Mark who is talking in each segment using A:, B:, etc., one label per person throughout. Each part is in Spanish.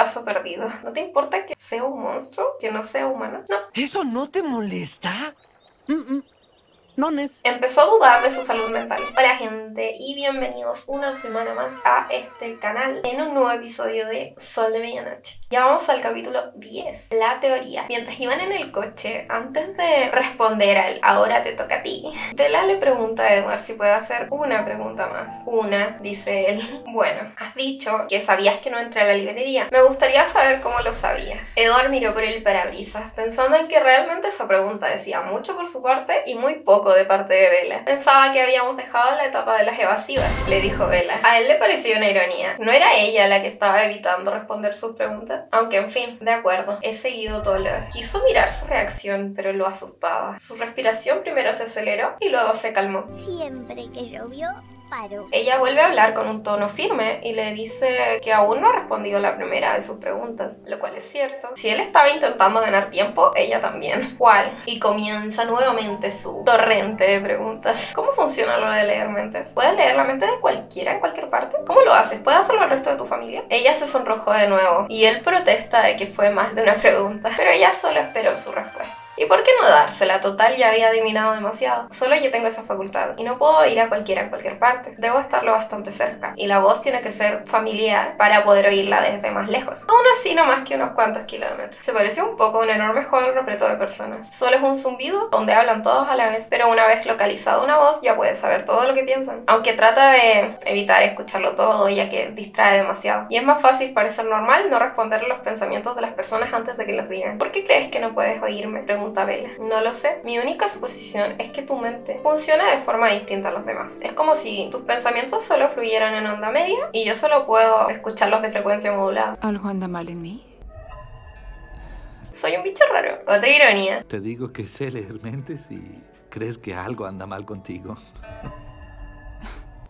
A: caso perdido. ¿No te importa que sea un monstruo? ¿Que no sea humano? No.
B: ¿Eso no te molesta? Nones.
A: Empezó a dudar de su salud mental. Hola gente y bienvenidos una semana más a este canal en un nuevo episodio de Sol de Medianoche. Ya vamos al capítulo 10, la teoría. Mientras iban en el coche, antes de responder al ahora te toca a ti, Bella le pregunta a Edward si puede hacer una pregunta más. Una, dice él. Bueno, has dicho que sabías que no entré a la librería. Me gustaría saber cómo lo sabías. Edward miró por el parabrisas, pensando en que realmente esa pregunta decía mucho por su parte y muy poco de parte de Bella. Pensaba que habíamos dejado la etapa de las evasivas, le dijo Bella. A él le pareció una ironía. ¿No era ella la que estaba evitando responder sus preguntas? Aunque en fin, de acuerdo, he seguido tu olor. Quiso mirar su reacción, pero lo asustaba. Su respiración primero se aceleró y luego se calmó.
C: Siempre que llovió, paró.
A: Ella vuelve a hablar con un tono firme y le dice que aún no ha respondido la primera de sus preguntas, lo cual es cierto. Si él estaba intentando ganar tiempo, ella también. ¿Cuál? Y comienza nuevamente su torrente de preguntas. ¿Cómo funciona lo de leer mentes? ¿Puedes leer la mente de cualquiera en cualquier parte? ¿Cómo lo haces? ¿Puedes hacerlo al resto de tu familia? Ella se sonrojó de nuevo y él protesta de que fue más de una pregunta, pero ella solo esperó su respuesta. ¿Y por qué no dársela? Total, ya había adivinado demasiado. Solo yo tengo esa facultad y no puedo ir a cualquiera en cualquier parte. Debo estarlo bastante cerca y la voz tiene que ser familiar para poder oírla desde más lejos. Aún así, no más que unos cuantos kilómetros. Se pareció un poco a un enorme hall repleto de personas. Solo es un zumbido donde hablan todos a la vez, pero una vez localizada una voz ya puedes saber todo lo que piensan. Aunque trata de evitar escucharlo todo ya que distrae demasiado. Y es más fácil parecer normal no responder los pensamientos de las personas antes de que los digan. ¿Por qué crees que no puedes oírme? Pregunta Bella. No lo sé. Mi única suposición es que tu mente funciona de forma distinta a los demás. Es como si tus pensamientos solo fluyeran en onda media y yo solo puedo escucharlos de frecuencia modulada.
D: ¿Algo anda mal en mí?
A: Soy un bicho raro. Otra ironía.
E: Te digo que sé leer mentes y crees que algo anda mal contigo.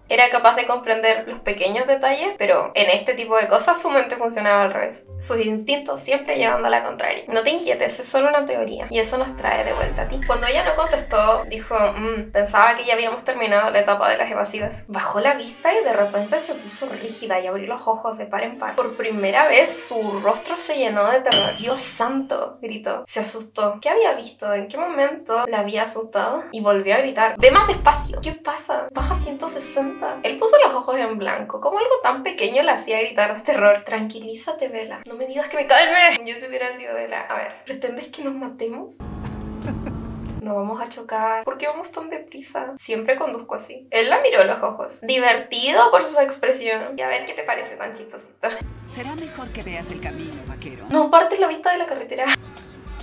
A: Era capaz de comprender los pequeños detalles, pero en este tipo de cosas su mente funcionaba al revés. Sus instintos siempre llevando a la contraria. No te inquietes, es solo una teoría. Y eso nos trae de vuelta a ti. Cuando ella no contestó, dijo, pensaba que ya habíamos terminado la etapa de las evasivas. Bajó la vista y de repente se puso rígida y abrió los ojos de par en par. Por primera vez su rostro se llenó de terror. ¡Dios santo!, gritó. Se asustó. ¿Qué había visto? ¿En qué momento la había asustado? Y volvió a gritar, ¡ve más despacio! ¿Qué pasa? Baja 160. Él puso los ojos en blanco. Como algo tan pequeño le hacía gritar de terror. Tranquilízate, Bella. No me digas que me calme. Yo si hubiera sido Bella. A ver, ¿pretendes que nos matemos? No vamos a chocar. ¿Por qué vamos tan deprisa? Siempre conduzco así. Él la miró a los ojos, divertido por su expresión. Y a ver qué te parece tan chistosito.
D: Será mejor que veas el camino, vaquero.
A: No partes la vista de la carretera.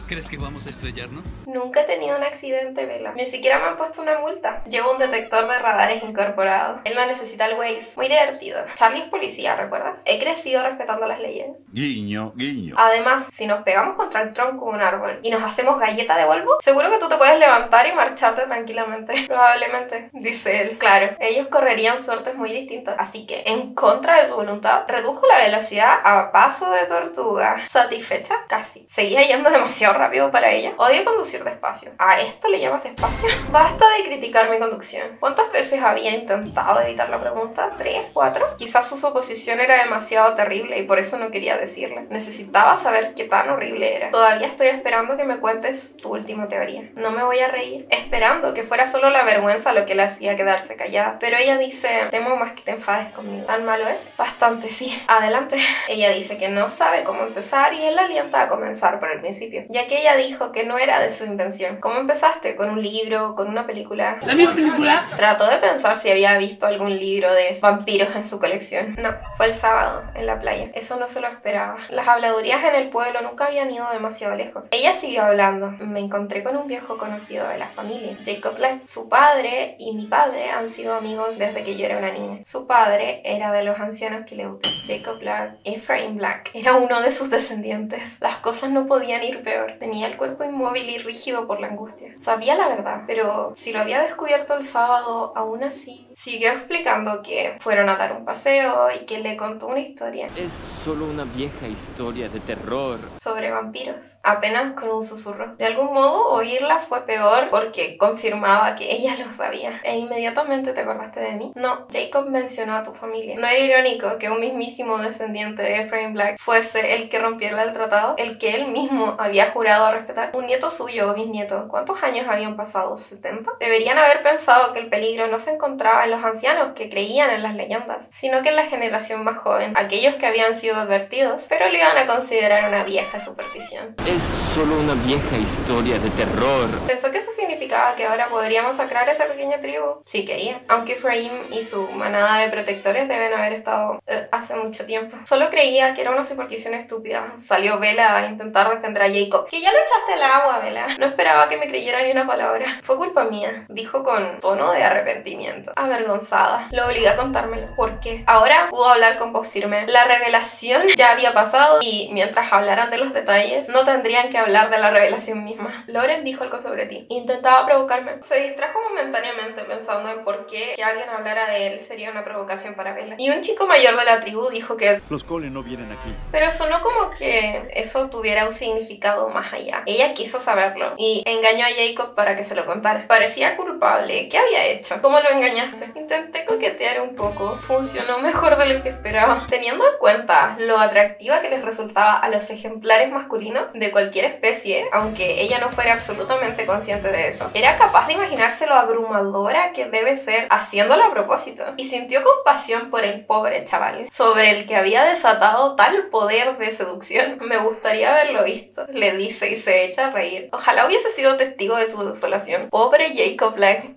F: ¿Crees que vamos a estrellarnos?
A: Nunca he tenido un accidente, Bella. Ni siquiera me han puesto una multa. Llevo un detector de radares incorporado. Él no necesita el Waze. Muy divertido. Charlie es policía, ¿recuerdas? He crecido respetando las leyes.
G: Guiño, guiño.
A: Además, si nos pegamos contra el tronco de un árbol y nos hacemos galleta de Volvo, seguro que tú te puedes levantar y marcharte tranquilamente. Probablemente, dice él. Claro, ellos correrían suertes muy distintas. Así que, en contra de su voluntad, redujo la velocidad a paso de tortuga. ¿Satisfecha? Casi. Seguía yendo demasiado rápido para ella. Odio conducir despacio. ¿A esto le llamas despacio? Basta de criticar mi conducción. ¿Cuántas veces había intentado evitar la pregunta? ¿3? ¿4? Quizás su suposición era demasiado terrible y por eso no quería decirle. Necesitaba saber qué tan horrible era. Todavía estoy esperando que me cuentes tu última teoría. No me voy a reír, esperando que fuera solo la vergüenza lo que le hacía quedarse callada. Pero ella dice, temo más que te enfades conmigo. ¿Tan malo es? Bastante, sí. Adelante. Ella dice que no sabe cómo empezar y él la alienta a comenzar por el principio, ya que ella dijo que no era de su invención. ¿Cómo empezaste? ¿Con un libro? ¿Con una película?
B: ¿La misma película?
A: Trató de pensar si había visto algún libro de vampiros en su colección. No, fue el sábado, en la playa. Eso no se lo esperaba. Las habladurías en el pueblo nunca habían ido demasiado lejos. Ella siguió hablando. Me encontré con un viejo conocido de la familia, Jacob Black. Su padre y mi padre han sido amigos desde que yo era una niña. Su padre era de los ancianos Quileutes. Jacob Black, Ephraim Black, era uno de sus descendientes. Las cosas no podían ir peor. peor. Tenía el cuerpo inmóvil y rígido por la angustia. Sabía la verdad, pero si lo había descubierto el sábado, aún así siguió explicando que fueron a dar un paseo y que le contó una historia.
G: Es solo una vieja historia de terror.
A: Sobre vampiros, apenas con un susurro. De algún modo, oírla fue peor porque confirmaba que ella lo sabía. E inmediatamente te acordaste de mí. No, Jacob mencionó a tu familia. ¿No era irónico que un mismísimo descendiente de Ephraim Black fuese el que rompiera el tratado? El que él mismo había jurado a respetar. Un nieto suyo o bisnieto. ¿Cuántos años habían pasado? ¿70? Deberían haber pensado que el peligro no se encontraba en los ancianos que creían en las leyendas, sino que en la generación más joven, aquellos que habían sido advertidos, pero lo iban a considerar una vieja superstición.
G: Es solo una vieja historia de terror.
A: Pensó que eso significaba que ahora podría masacrar a esa pequeña tribu. Sí quería. Aunque Ephraim y su manada de protectores deben haber estado hace mucho tiempo. Solo creía que era una superstición estúpida. Salió Bella a intentar defender a Jacob. Que ya lo echaste al agua, Bella. No esperaba que me creyera ni una palabra. Fue culpa mía, dijo con tono de arrepentimiento. Avergonzada. Lo obligué a contármelo. ¿Por qué? Ahora pudo hablar con voz firme. La revelación ya había pasado y mientras hablaran de los detalles, no tendrían que hablar de la revelación misma. Lauren dijo algo sobre ti. Intentaba provocarme. Se distrajo momentáneamente pensando en por qué que alguien hablara de él sería una provocación para Bella. Y un chico mayor de la tribu dijo que
H: los Cole no vienen aquí.
A: Pero sonó como que eso tuviera un significado más allá. Ella quiso saberlo y engañó a Jacob para que se lo contara. Parecía culpable. ¿Qué había hecho? ¿Cómo lo engañaste? Intenté coquetear un poco. Funcionó mejor de lo que esperaba. Teniendo en cuenta lo atractiva que les resultaba a los ejemplares masculinos de cualquier especie, aunque ella no fuera absolutamente consciente de eso, era capaz de imaginarse lo abrumadora que debe ser haciéndolo a propósito. Y sintió compasión por el pobre chaval, sobre el que había desatado tal poder de seducción. Me gustaría haberlo visto, le dice y se echa a reír. Ojalá hubiese sido testigo de su desolación. Pobre Jacob Black.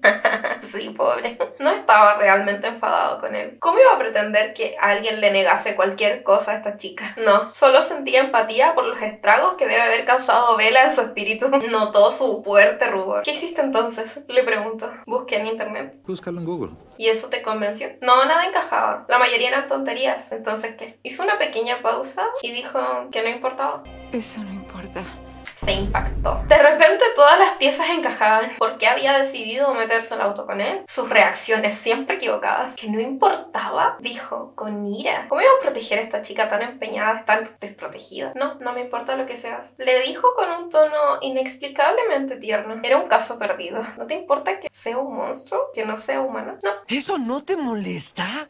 A: Sí, pobre. No estaba realmente enfadado con él. ¿Cómo iba a pretender que alguien le negase cualquier cosa a esta chica? No, solo sentía empatía por los estragos que debe haber causado Bella en su espíritu. Notó su fuerte rubor. ¿Qué hiciste entonces? Le preguntó. Busqué en internet.
E: Búscalo en Google.
A: ¿Y eso te convenció? No, nada encajaba. La mayoría eran tonterías. Entonces, ¿qué? Hizo una pequeña pausa y dijo que no importaba.
D: Eso no importa.
A: Se impactó. De repente todas las piezas encajaban. ¿Por qué había decidido meterse en el auto con él? Sus reacciones siempre equivocadas. ¿Que no importaba? Dijo, con ira. ¿Cómo iba a proteger a esta chica tan empeñada, tan desprotegida? No, no me importa lo que seas. Le dijo con un tono inexplicablemente tierno. Era un caso perdido. ¿No te importa que sea un monstruo? ¿Que no sea humano? No.
B: ¿Eso no te molesta?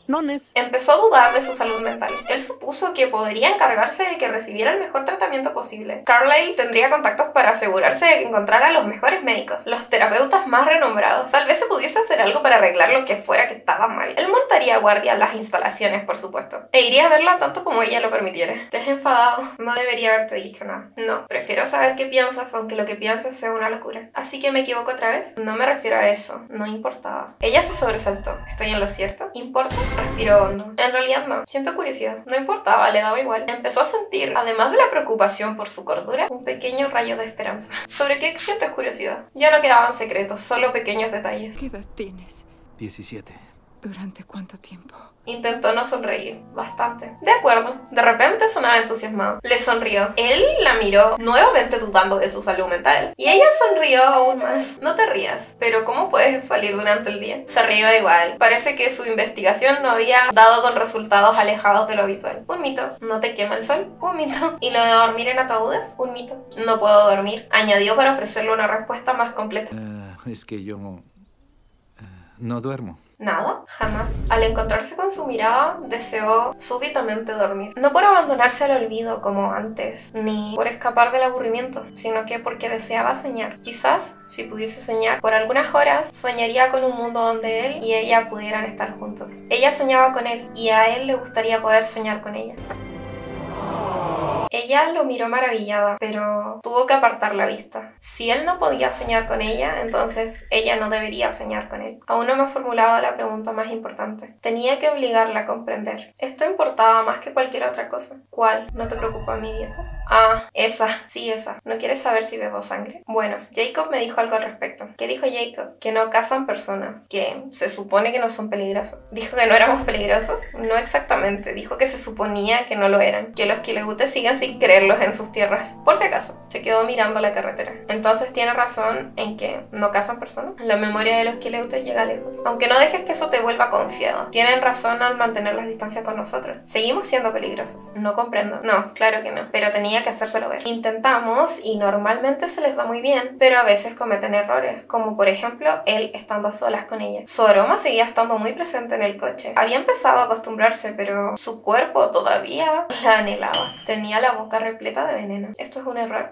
B: Nones.
A: Empezó a dudar de su salud mental. Él supuso que podría encargarse de que recibiera el mejor tratamiento posible. Carlyle tendría contactos para asegurarse de que encontrara a los mejores médicos, los terapeutas más renombrados. Tal vez se pudiese hacer algo para arreglar lo que fuera que estaba mal. Él montaría guardia en las instalaciones, por supuesto, e iría a verla tanto como ella lo permitiera. Te has enfadado. No debería haberte dicho nada. No, prefiero saber qué piensas, aunque lo que pienses sea una locura. Así que me equivoco otra vez. No me refiero a eso. No importaba. Ella se sobresaltó. ¿Estoy en lo cierto? ¿Importa? Respiró hondo. En realidad no. Siento curiosidad. No importaba, le daba igual. Empezó a sentir, además de la preocupación por su cordura, un pequeño rayo de esperanza. ¿Sobre qué sientes curiosidad? Ya no quedaban secretos, solo pequeños detalles.
D: ¿Qué edad tienes?
E: 17.
D: ¿Durante cuánto tiempo?
A: Intentó no sonreír. Bastante. De acuerdo. De repente sonaba entusiasmado. Le sonrió. Él la miró, nuevamente dudando de su salud mental. Y ella sonrió aún más. No te rías. Pero ¿cómo puedes salir durante el día? Se rió igual. Parece que su investigación no había dado con resultados alejados de lo habitual. Un mito. ¿No te quema el sol? Un mito. ¿Y lo de dormir en ataúdes? Un mito. No puedo dormir. Añadió para ofrecerle una respuesta más completa.
E: Es que yo no duermo.
A: Nada, jamás. Al encontrarse con su mirada, deseó súbitamente dormir. No por abandonarse al olvido como antes, ni por escapar del aburrimiento, sino que porque deseaba soñar. Quizás, si pudiese soñar por algunas horas, soñaría con un mundo donde él y ella pudieran estar juntos. Ella soñaba con él y a él le gustaría poder soñar con ella. Ella lo miró maravillada, pero tuvo que apartar la vista. Si él no podía soñar con ella, entonces ella no debería soñar con él. Aún no me ha formulado la pregunta más importante. Tenía que obligarla a comprender. Esto importaba más que cualquier otra cosa. ¿Cuál? ¿No te preocupa mi dieta? Ah, esa, sí, esa. ¿No quieres saber si bebo sangre? Bueno, Jacob me dijo algo al respecto. ¿Qué dijo Jacob? Que no cazan personas, que se supone que no son peligrosos. ¿Dijo que no éramos peligrosos? No exactamente, dijo que se suponía que no lo eran, que los Quileutes siguen sin creerlos en sus tierras. Por si acaso, se quedó mirando la carretera. Entonces tiene razón en que no cazan personas. La memoria de los Quileutes llega lejos. Aunque no dejes que eso te vuelva confiado. Tienen razón al mantener las distancias con nosotros. Seguimos siendo peligrosos. No comprendo. No, claro que no. Pero tenía que hacérselo ver. Intentamos y normalmente se les va muy bien, pero a veces cometen errores, como por ejemplo él estando a solas con ella. Su aroma seguía estando muy presente en el coche. Había empezado a acostumbrarse, pero su cuerpo todavía la anhelaba. Tenía la boca repleta de veneno. Esto es un error.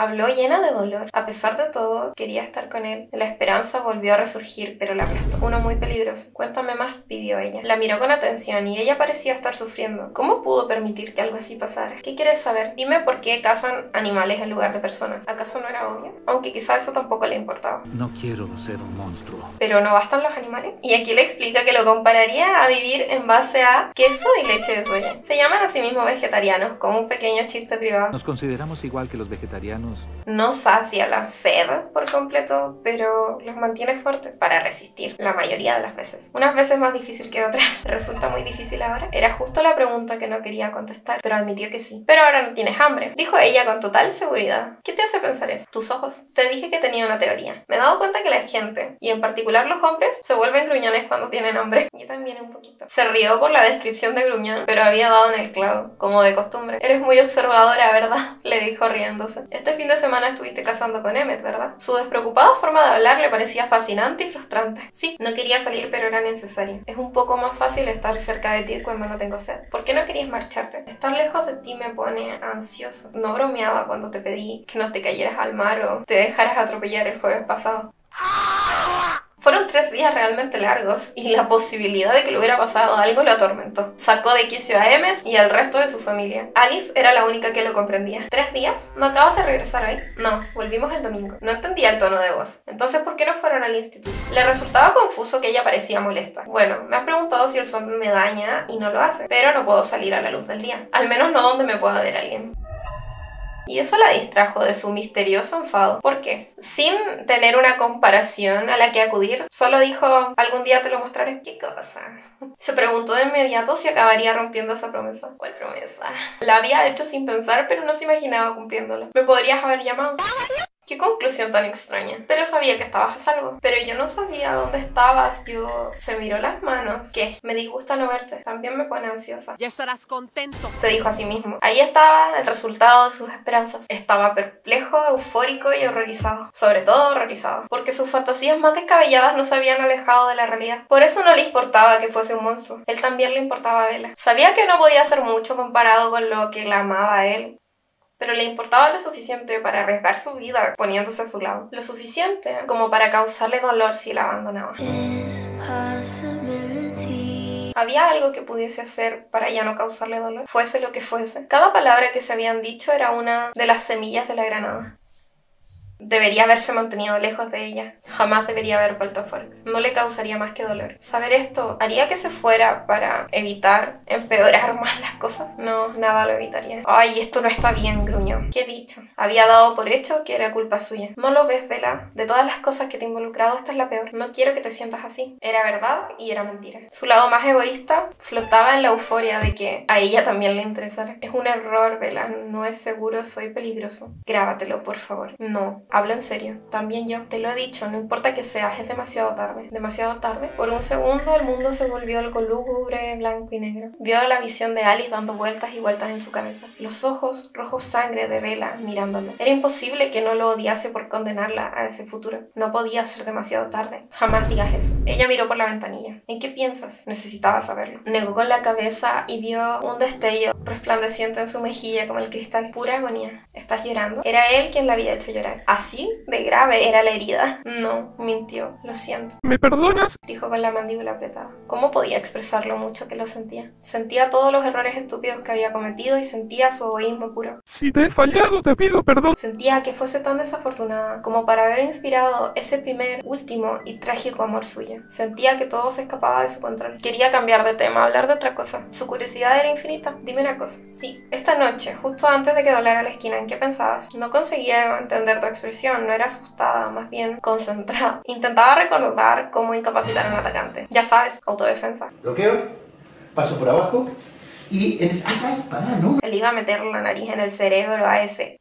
A: Habló llena de dolor. A pesar de todo, quería estar con él. La esperanza volvió a resurgir, pero la aplastó. Uno muy peligroso. Cuéntame más, pidió ella. La miró con atención y ella parecía estar sufriendo. ¿Cómo pudo permitir que algo así pasara? ¿Qué quieres saber? Dime por qué cazan animales en lugar de personas. ¿Acaso no era obvio? Aunque quizá eso tampoco le importaba.
E: No quiero ser un monstruo.
A: ¿Pero no bastan los animales? Y aquí le explica que lo compararía a vivir en base a queso y leche de soya. Se llaman a sí mismos vegetarianos, como un pequeño chiste privado.
E: Nos consideramos igual que los vegetarianos.
A: No sacia la sed por completo, pero los mantiene fuertes para resistir la mayoría de las veces. Unas veces más difícil que otras. ¿Resulta muy difícil ahora? Era justo la pregunta que no quería contestar, pero admitió que sí. Pero ahora no tienes hambre, dijo ella con total seguridad. ¿Qué te hace pensar eso? Tus ojos. Te dije que tenía una teoría. Me he dado cuenta que la gente, y en particular los hombres, se vuelven gruñones cuando tienen hambre. Yo también un poquito. Se rió por la descripción de gruñón, pero había dado en el clavo, como de costumbre. Eres muy observadora, ¿verdad? Le dijo riéndose. Este fin de semana estuviste casando con Emmett, ¿verdad? Su despreocupada forma de hablar le parecía fascinante y frustrante. Sí, no quería salir, pero era necesario. Es un poco más fácil estar cerca de ti cuando no tengo sed. ¿Por qué no querías marcharte? Estar lejos de ti me pone ansioso. No bromeaba cuando te pedí que no te cayeras al mar o te dejaras atropellar el jueves pasado. Fueron 3 días realmente largos y la posibilidad de que le hubiera pasado algo lo atormentó. Sacó de quicio a Emmett y al resto de su familia. Alice era la única que lo comprendía. ¿3 días? ¿No acabas de regresar hoy? No, volvimos el domingo. No entendía el tono de voz. Entonces, ¿por qué no fueron al instituto? Le resultaba confuso que ella parecía molesta. Bueno, me has preguntado si el sol me daña y no lo hace, pero no puedo salir a la luz del día. Al menos no donde me pueda ver alguien. Y eso la distrajo de su misterioso enfado. ¿Por qué? Sin tener una comparación a la que acudir, solo dijo, algún día te lo mostraré. ¿Qué cosa? Se preguntó de inmediato si acabaría rompiendo esa promesa. ¿Cuál promesa? La había hecho sin pensar, pero no se imaginaba cumpliéndola. ¿Me podrías haber llamado? Qué conclusión tan extraña. Pero sabía que estabas a salvo. Pero yo no sabía dónde estabas. Se miró las manos. ¿Qué? Me disgusta no verte. También me pone ansiosa.
H: Ya estarás contento.
A: Se dijo a sí mismo. Ahí estaba el resultado de sus esperanzas. Estaba perplejo, eufórico y horrorizado. Sobre todo horrorizado. Porque sus fantasías más descabelladas no se habían alejado de la realidad. Por eso no le importaba que fuese un monstruo. Él también le importaba a Bella. Sabía que no podía hacer mucho comparado con lo que la amaba a él. Pero le importaba lo suficiente para arriesgar su vida poniéndose a su lado. Lo suficiente como para causarle dolor si la abandonaba. ¿Había algo que pudiese hacer para ya no causarle dolor? Fuese lo que fuese. Cada palabra que se habían dicho era una de las semillas de la granada. Debería haberse mantenido lejos de ella. Jamás debería haber vuelto a Forks. No le causaría más que dolor. Saber esto haría que se fuera para evitar empeorar más las cosas. No, nada lo evitaría. Ay, esto no está bien, gruñó. ¿Qué he dicho? Había dado por hecho que era culpa suya. ¿No lo ves, Bella? De todas las cosas que te he involucrado, esta es la peor. No quiero que te sientas así. Era verdad y era mentira. Su lado más egoísta flotaba en la euforia de que a ella también le interesara. Es un error, Bella. No es seguro, soy peligroso. Grábatelo, por favor. No. Hablo en serio, también yo. Te lo he dicho, no importa que seas, es demasiado tarde. ¿Demasiado tarde? Por un segundo el mundo se volvió algo lúgubre, blanco y negro. Vio la visión de Alice dando vueltas y vueltas en su cabeza. Los ojos rojos sangre de Bella mirándolo. Era imposible que no lo odiase por condenarla a ese futuro. No podía ser demasiado tarde. Jamás digas eso. Ella miró por la ventanilla. ¿En qué piensas? Necesitaba saberlo. Negó con la cabeza y vio un destello resplandeciente en su mejilla como el cristal. Pura agonía. ¿Estás llorando? Era él quien la había hecho llorar. Así de grave era la herida. No, mintió. Lo siento.
H: ¿Me perdonas?
A: Dijo con la mandíbula apretada. ¿Cómo podía expresar lo mucho que lo sentía? Sentía todos los errores estúpidos que había cometido y sentía su egoísmo puro.
H: Si te he fallado, te pido perdón.
A: Sentía que fuese tan desafortunada como para haber inspirado ese primer, último y trágico amor suyo. Sentía que todo se escapaba de su control. Quería cambiar de tema, hablar de otra cosa. Su curiosidad era infinita. Dime una cosa. Sí, esta noche, justo antes de que doblara la esquina, ¿en qué pensabas? No conseguía entender tu expresión, no era asustada, más bien concentrada. Intentaba recordar cómo incapacitar a un atacante. Ya sabes, autodefensa.
I: Bloqueo, paso por abajo y en ese... ¡Ay, pará, no!
A: Él iba a meter la nariz en el cerebro a ese...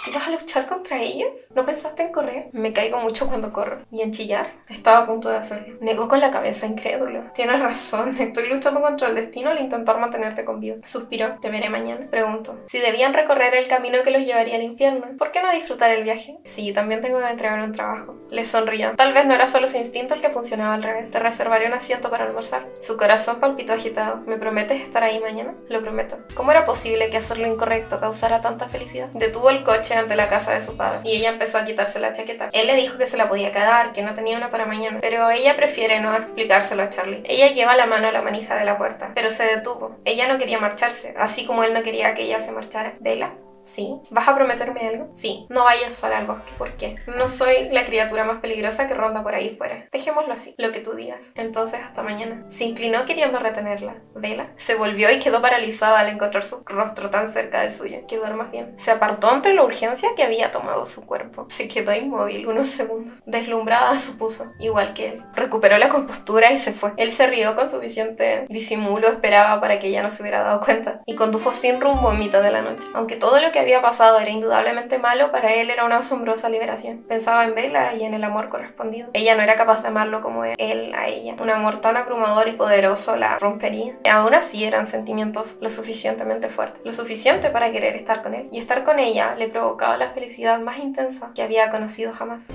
A: ¿Ibas a luchar contra ellos? ¿No pensaste en correr? Me caigo mucho cuando corro. ¿Y en chillar? Estaba a punto de hacerlo. Negó con la cabeza, incrédulo. Tienes razón, estoy luchando contra el destino al intentar mantenerte con vida. Suspiró. ¿Te veré mañana? Preguntó. Si debían recorrer el camino que los llevaría al infierno, ¿por qué no disfrutar el viaje? Sí, también tengo que entregar un trabajo. Le sonrió. Tal vez no era solo su instinto el que funcionaba al revés. Te reservaré un asiento para almorzar. Su corazón palpitó agitado. ¿Me prometes estar ahí mañana? Lo prometo. ¿Cómo era posible que hacer lo incorrecto causara tanta felicidad? Detuvo el coche ante la casa de su padre y ella empezó a quitarse la chaqueta. Él le dijo que se la podía quedar, que no tenía una para mañana, pero ella prefiere no explicárselo a Charlie. Ella lleva la mano a la manija de la puerta, pero se detuvo. Ella no quería marcharse, así como él no quería que ella se marchara. ¿Vela? Sí. ¿Vas a prometerme algo? Sí. No vayas sola al bosque. ¿Por qué? No soy la criatura más peligrosa que ronda por ahí fuera. Dejémoslo así. Lo que tú digas. Entonces, hasta mañana. Se inclinó queriendo retenerla. ¿Vela? Se volvió y quedó paralizada al encontrar su rostro tan cerca del suyo. Que duermas bien. Se apartó entre la urgencia que había tomado su cuerpo. Se quedó inmóvil unos segundos. Deslumbrada, supuso. Igual que él. Recuperó la compostura y se fue. Él se rió con suficiente disimulo. Esperaba para que ella no se hubiera dado cuenta. Y condujo sin rumbo en mitad de la noche. Aunque todo lo que había pasado era indudablemente malo, para él era una asombrosa liberación. Pensaba en Bella y en el amor correspondido. Ella no era capaz de amarlo como él a ella. Un amor tan abrumador y poderoso la rompería. Aún así eran sentimientos lo suficientemente fuertes, lo suficiente para querer estar con él. Y estar con ella le provocaba la felicidad más intensa que había conocido jamás.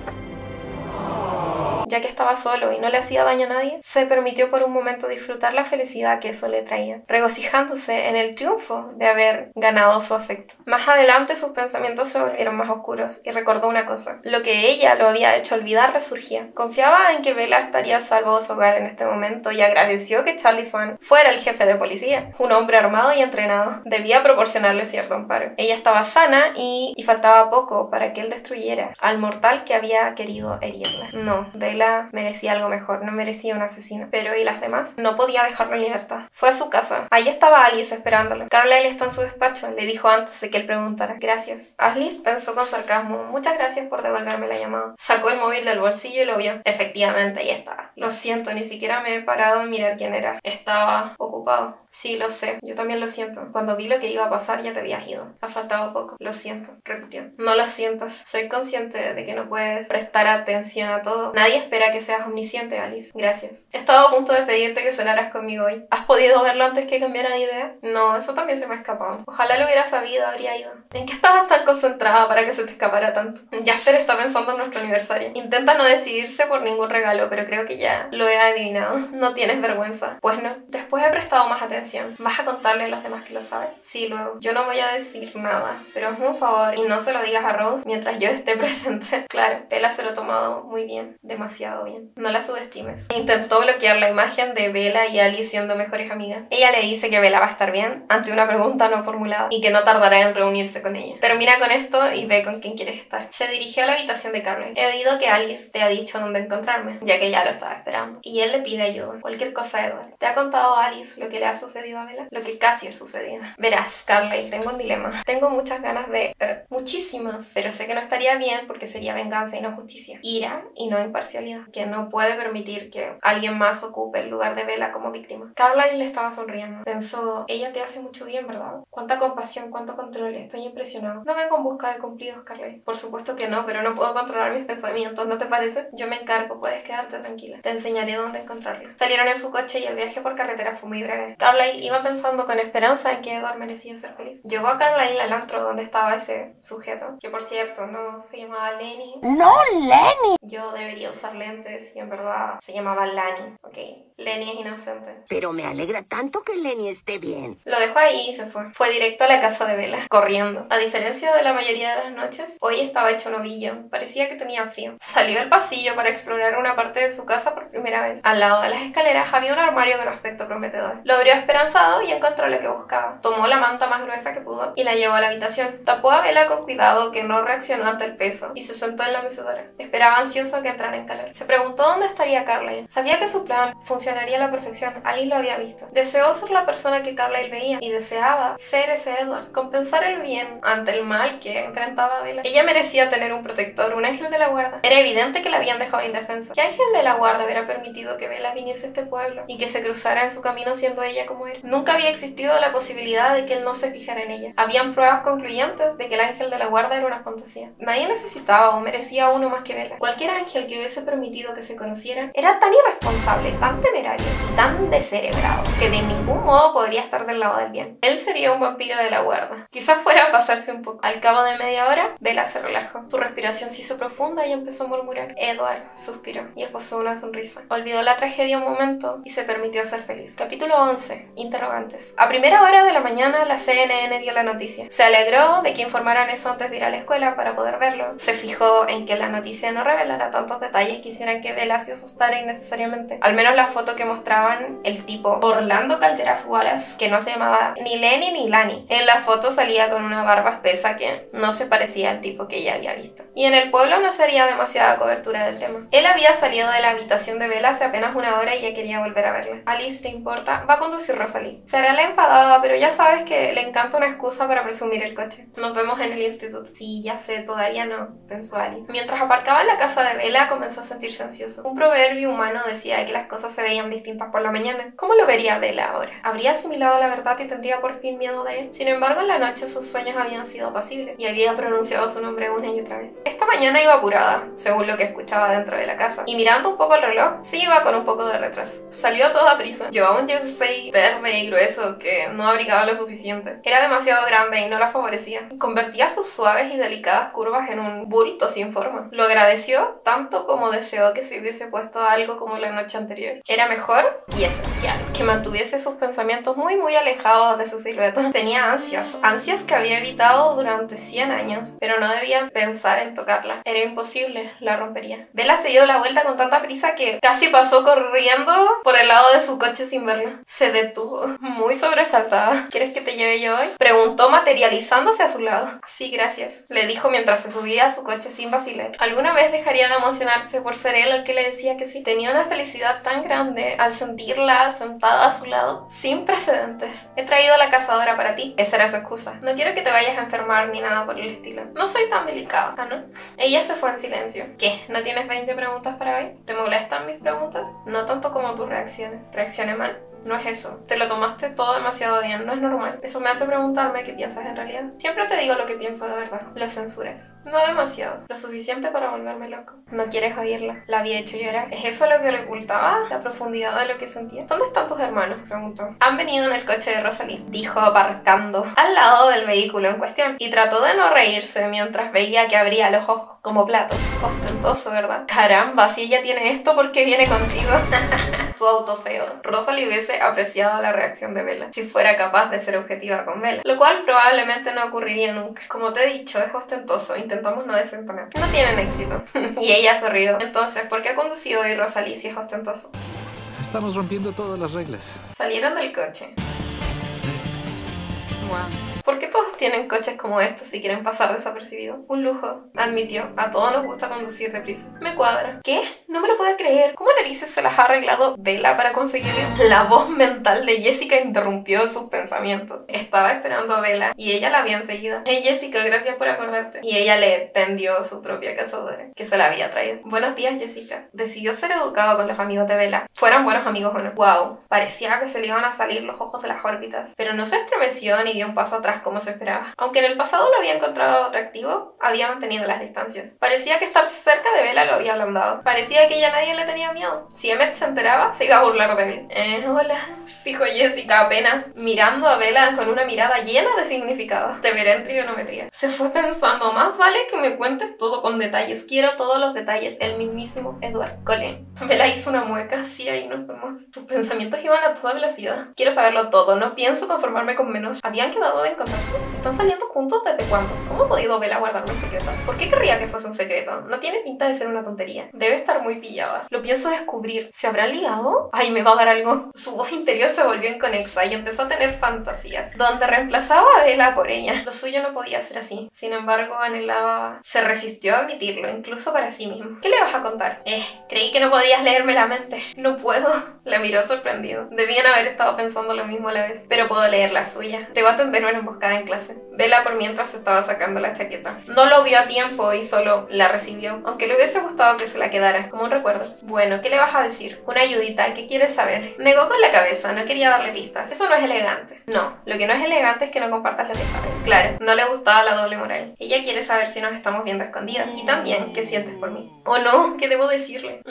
A: Ya que estaba solo y no le hacía daño a nadie, se permitió por un momento disfrutar la felicidad que eso le traía, regocijándose en el triunfo de haber ganado su afecto. Más adelante sus pensamientos se volvieron más oscuros y recordó una cosa. Lo que ella lo había hecho olvidar resurgía. Confiaba en que Bella estaría a salvo de su hogar en este momento y agradeció que Charlie Swan fuera el jefe de policía, un hombre armado y entrenado. Debía proporcionarle cierto amparo. Ella estaba sana y faltaba poco para que él destruyera al mortal que había querido herirla. No, Bella merecía algo mejor, no merecía un asesino. Pero ¿y las demás? No podía dejarlo en libertad. Fue a su casa. Ahí estaba Alice esperándolo. Carlyle está en su despacho, le dijo antes de que él preguntara. Gracias. Alice pensó con sarcasmo. Muchas gracias por devolverme la llamada. Sacó el móvil del bolsillo y lo vio. Efectivamente, ahí estaba. Lo siento, ni siquiera me he parado a mirar quién era. Estaba ocupado. Sí, lo sé. Yo también lo siento. Cuando vi lo que iba a pasar ya te habías ido. Ha faltado poco. Lo siento, repitió. No lo sientas. Soy consciente de que no puedes prestar atención a todo. Nadie espera que seas omnisciente, Alice. Gracias. He estado a punto de pedirte que cenaras conmigo hoy. ¿Has podido verlo antes que cambiara de idea? No, eso también se me ha escapado. Ojalá lo hubiera sabido, habría ido. ¿En qué estabas tan concentrada para que se te escapara tanto? Jasper está pensando en nuestro aniversario. Intenta no decidirse por ningún regalo, pero creo que ya lo he adivinado. ¿No tienes vergüenza? Pues no. Después he prestado más atención. ¿Vas a contarle a los demás que lo saben? Sí, luego. Yo no voy a decir nada, pero hazme un favor y no se lo digas a Rose mientras yo esté presente. Claro, Bella se lo ha tomado muy bien. Demasiado bien. No la subestimes. Intentó bloquear la imagen de Bella y Alice siendo mejores amigas. Ella le dice que Bella va a estar bien ante una pregunta no formulada y que no tardará en reunirse con ella. Termina con esto y ve con quién quieres estar. Se dirigió a la habitación de Carlyle. He oído que Alice te ha dicho dónde encontrarme, ya que ya lo estaba esperando. Y él le pide ayuda. Cualquier cosa, Edward. ¿Te ha contado Alice lo que le ha sucedido a Bella? Lo que casi ha sucedido. Verás, Carlyle, tengo un dilema. Tengo muchas ganas de... muchísimas. Pero sé que no estaría bien porque sería venganza y no justicia. Ira y no imparcialidad. Que no puede permitir que alguien más ocupe el lugar de Bella como víctima. Carlyle le estaba sonriendo. Pensó, ella te hace mucho bien, ¿verdad? Cuánta compasión, cuánto control. Estoy impresionado. No vengo en busca de cumplidos, Carlyle. Por supuesto que no, pero no puedo controlar mis pensamientos, ¿no te parece? Yo me encargo, puedes quedarte tranquila. Te enseñaré dónde encontrarlo. Salieron en su coche y el viaje por carretera fue muy breve. Carlyle iba pensando con esperanza en que Edward merecía ser feliz. Llevó a Carlyle al antro donde estaba ese sujeto, que por cierto no se llamaba Lenny.
B: ¡No, Lenny!
A: Yo debería usar lentes y en verdad se llamaba Lani, ¿ok? Lenny es inocente.
J: Pero me alegra tanto que Lenny esté bien.
A: Lo dejó ahí y se fue. Fue directo a la casa de Bella, corriendo. A diferencia de la mayoría de las noches, hoy estaba hecho un ovillo. Parecía que tenía frío. Salió al pasillo para explorar una parte de su casa por primera vez. Al lado de las escaleras había un armario con aspecto prometedor. Lo abrió esperanzado y encontró lo que buscaba. Tomó la manta más gruesa que pudo y la llevó a la habitación. Tapó a Bella con cuidado, que no reaccionó ante el peso, y se sentó en la mecedora. Esperaba ansioso que entrara en calor. Se preguntó dónde estaría Carlyle. Sabía que su plan funcionaría a la perfección. Alice lo había visto. Deseó ser la persona que Carlyle veía y deseaba ser ese Edward. Compensar el bien ante el mal que enfrentaba a Bella. Ella merecía tener un protector, un ángel de la guarda. Era evidente que la habían dejado indefensa. ¿Qué ángel de la guarda hubiera permitido que Bella viniese a este pueblo y que se cruzara en su camino siendo ella como era? Nunca había existido la posibilidad de que él no se fijara en ella. Habían pruebas concluyentes de que el ángel de la guarda era una fantasía. Nadie necesitaba o merecía a uno más que Bella. Cualquier ángel que hubiese permitido que se conocieran era tan irresponsable, tan temerario y tan descerebrado que de ningún modo podría estar del lado del bien. Él sería un vampiro de la guarda. Quizás fuera a pasarse un poco. Al cabo de media hora, Bella se relajó. Su respiración se hizo profunda y empezó a murmurar. Edward suspiró y esbozó una sonrisa. Olvidó la tragedia un momento y se permitió ser feliz. Capítulo 11. Interrogantes. A primera hora de la mañana, la CNN dio la noticia. Se alegró de que informaran eso antes de ir a la escuela para poder verlo. Se fijó en que la noticia no revelara tantos detalles que hicieran que Bella se asustara innecesariamente. Al menos la foto que mostraban el tipo Orlando Calderas Wallace, que no se llamaba ni Lenny ni Lani. En la foto salía con una barba espesa que no se parecía al tipo que ella había visto. Y en el pueblo no sería demasiada cobertura del tema. Él había salido de la habitación de Bella hace apenas una hora y ya quería volver a verla. Alice, ¿te importa? Va a conducir Rosalie. Será la enfadada, pero ya sabes que le encanta una excusa para presumir el coche. Nos vemos en el instituto. Sí, ya sé, todavía no, pensó Alice. Mientras aparcaba en la casa de Bella, comenzó a sentirse ansioso. Un proverbio humano decía que las cosas se veían distintas por la mañana. ¿Cómo lo vería Bella ahora? ¿Habría asimilado la verdad y tendría por fin miedo de él? Sin embargo, en la noche sus sueños habían sido apacibles y había pronunciado su nombre una y otra vez. Esta mañana iba apurada, según lo que escuchaba dentro de la casa, y mirando un poco el reloj, sí iba con un poco de retraso. Salió a toda prisa. Llevaba un jersey verde y grueso que no abrigaba lo suficiente. Era demasiado grande y no la favorecía. Convertía sus suaves y delicadas curvas en un bulto sin forma. Lo agradeció tanto como deseó que se hubiese puesto algo como la noche anterior. Era mejor y esencial que mantuviese sus pensamientos muy alejados de su silueta. Tenía ansias que había evitado durante 100 años, pero no debía pensar en tocarla. Era imposible, la rompería. Bella se dio la vuelta con tanta prisa que casi pasó corriendo por el lado de su coche sin verla. Se detuvo, muy sobresaltada. ¿Quieres que te lleve yo hoy?, preguntó, materializándose a su lado. Sí, gracias, le dijo mientras se subía a su coche sin vacilar. ¿Alguna vez dejaría de emocionarse por ser él el que le decía que sí? Tenía una felicidad tan grande al sentirla sentada a su lado, sin precedentes. He traído a la cazadora para ti. Esa era su excusa. No quiero que te vayas a enfermar ni nada por el estilo. No soy tan delicada. Ah, ¿no? Ella se fue en silencio. ¿Qué? ¿No tienes 20 preguntas para hoy? ¿Te molestan mis preguntas? No tanto como tus reacciones. ¿Reaccioné mal? No es eso. Te lo tomaste todo demasiado bien. No es normal. Eso me hace preguntarme qué piensas en realidad. Siempre te digo lo que pienso de verdad. Lo censuras. No demasiado. Lo suficiente para volverme loco. No quieres oírla. La había hecho llorar. ¿Es eso lo que le ocultaba? ¿La profundidad de lo que sentía? ¿Dónde están tus hermanos?, preguntó. Han venido en el coche de Rosalie, dijo aparcando al lado del vehículo en cuestión. Y trató de no reírse mientras veía que abría los ojos como platos. Ostentoso, ¿verdad? Caramba, si ella tiene esto, ¿por qué viene contigo? Tu auto feo. Rosalie hubiese apreciado la reacción de Bella si fuera capaz de ser objetiva con Bella, lo cual probablemente no ocurriría nunca. Como te he dicho, es ostentoso. Intentamos no desentonar. No tienen éxito. Y ella se rió. Entonces, ¿por qué ha conducido hoy Rosalie si es ostentoso?
E: Estamos rompiendo todas las reglas.
A: Salieron del coche.
E: Sí.
D: Wow.
A: ¿Por qué todos tienen coches como estos si quieren pasar desapercibidos? Un lujo, admitió. A todos nos gusta conducir deprisa. Me cuadra. ¿Qué? No me lo puedo creer. ¿Cómo narices se las ha arreglado Bella para conseguirlo? La voz mental de Jessica interrumpió sus pensamientos. Estaba esperando a Bella y ella la había enseguida. Hey Jessica, gracias por acordarte. Y ella le tendió su propia cazadora, que se la había traído. Buenos días, Jessica. Decidió ser educado con los amigos de Bella, fueran buenos amigos o no. Wow, parecía que se le iban a salir los ojos de las órbitas, pero no se estremeció ni dio dio un paso atrás como se esperaba. Aunque en el pasado lo había encontrado atractivo, había mantenido las distancias. Parecía que estar cerca de Bella lo había ablandado. Parecía que ya nadie le tenía miedo. Si Emmett se enteraba, se iba a burlar de él. Hola, dijo Jessica apenas, mirando a Bella con una mirada llena de significado. Te veré en trigonometría. Se fue pensando, más vale que me cuentes todo con detalles. Quiero todos los detalles. El mismísimo Edward Cullen. Bella hizo una mueca, sí, ahí nos vemos. Sus pensamientos iban a toda velocidad. Quiero saberlo todo, no pienso conformarme con menos. ¿Habían quedado de encontrarse? ¿Están saliendo juntos desde cuándo? ¿Cómo ha podido Bella guardarlo en secreto? ¿Por qué querría que fuese un secreto? No tiene pinta de ser una tontería. Debe estar muy pillada. Lo pienso descubrir. ¿Se habrán ligado? Ay, me va a dar algo. Su voz interior se volvió inconexa y empezó a tener fantasías, donde reemplazaba a Bella por ella. Lo suyo no podía ser así. Sin embargo, anhelaba... Se resistió a admitirlo, incluso para sí mismo. ¿Qué le vas a contar? Creí que no podías leerme la mente. No puedo. La miró sorprendido. Debían haber estado pensando lo mismo a la vez. Pero puedo leer la suya. Te va a tender una emboscada en clase. Bella por mientras se estaba sacando la chaqueta. No lo vio a tiempo y solo la recibió, aunque le hubiese gustado que se la quedara, como un recuerdo. Bueno, ¿qué le vas a decir? Una ayudita, ¿qué quieres saber? Negó con la cabeza, no quería darle pistas. Eso no es elegante. No, lo que no es elegante es que no compartas lo que sabes. Claro, no le gustaba la doble moral. Ella quiere saber si nos estamos viendo escondidas. Y también, ¿qué sientes por mí? ¿O no? ¿Qué debo decirle?